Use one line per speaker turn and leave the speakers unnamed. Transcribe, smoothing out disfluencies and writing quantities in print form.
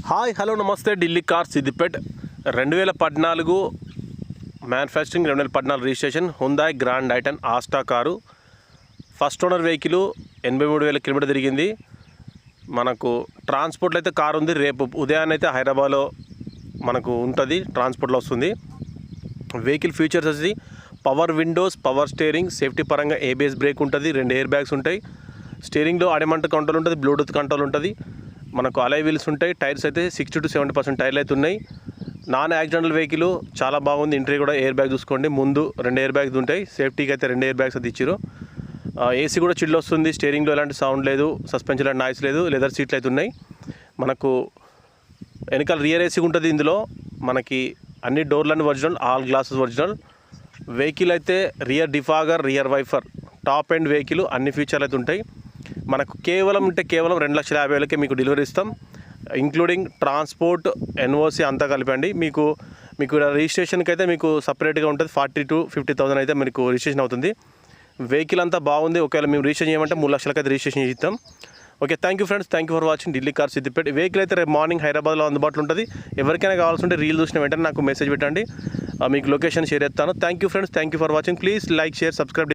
Hi hello నమస్తే. Delhi car Siddipet 2014 manufacturing, 2014 registration Hyundai Grand i ten Asta car. First owner vehicle 83,000 kilometre తిరిగింది. మనకు ట్రాన్స్పోర్ట్లో అయితే car ఉంది. రేపు ఉదయాన్నే అయితే హైదరాబాద్లో మనకు ఉంటుంది, ట్రాన్స్పోర్ట్లో వస్తుంది. వెహికల్ ఫీచర్స్ వచ్చి power Windows, power steering, safety పరంగా ఏబిఎస్ బ్రేక్ ఉంటుంది, 2 ఎయిర్ బ్యాగ్స్ ఉంటాయి. స్టీరింగ్లో ఆడిమంట్ కంట్రోల్ ఉంటుంది, బ్లూటూత్ కంట్రోల్ ఉంటుంది. మనకు అలై వీల్స్ ఉంటాయి. టైర్స్ అయితే 60 to 70% టైర్లు అయితే ఉన్నాయి. నాన్ యాక్సిడెంటల్ వెహికల్ చాలా బాగుంది. ఇంటీరియర్ కూడా ఎయిర్ బ్యాగ్ చూసుకోండి, ముందు 2 ఎయిర్ బ్యాగ్స్ ఉంటాయి. సేఫ్టీకి అయితే 2 ఎయిర్ బ్యాగ్స్ అయితే ఇచ్చారు. ఏసీ కూడా చిల్లు వస్తుంది. స్టీరింగ్లో ఎలాంటి సౌండ్ లేదు, సస్పెన్షన్ ఎలాంటి నాయిస్ లేదు. లెదర్ సీట్లు అయితే ఉన్నాయి. మనకు వెనకాల రియర్ ఏసీ ఉంటుంది. ఇందులో మనకి అన్ని డోర్లన్నీ original, all glasses original. Vehicle అయితే rear defogger, rear wiper, top end vehicle, అన్ని ఫీచర్లు అయితే ఉంటాయి. మనకు కేవలం 2,50,000కే మీకు డెలివరీ ఇస్తాం, ఇంక్లూడింగ్ ట్రాన్స్పోర్ట్, ఎన్ఓసి అంతా కలిపండి. మీకు రిజిస్ట్రేషన్కి అయితే మీకు సపరేట్గా ఉంటుంది. 40,000 to 50,000 అయితే మీకు రిజిస్ట్రేషన్ అవుతుంది. వెహికల్ అంతా బాగుంది. ఒకవేళ మేము రిజిస్ట్రేషన్ చేయమంటే 3 లక్షలకి అయితే రిజిస్ట్రేషన్ చేస్తాం. Okay, thank you friends, thank you for watching Delhi car Siddipet. Vehicle అయితే రేపు మార్నింగ్ హైదరాబాద్లో అందుబాటులో ఉంటుంది. ఎవరికైనా కావాల్సి ఉంటే రీల్ చూసిన వెంటనే నాకు మెసేజ్ పెట్టండి, మీకు లొకేషన్ షేర్ చేస్తాను. Thank you friends, thank you for watching. Please like, share, subscribe.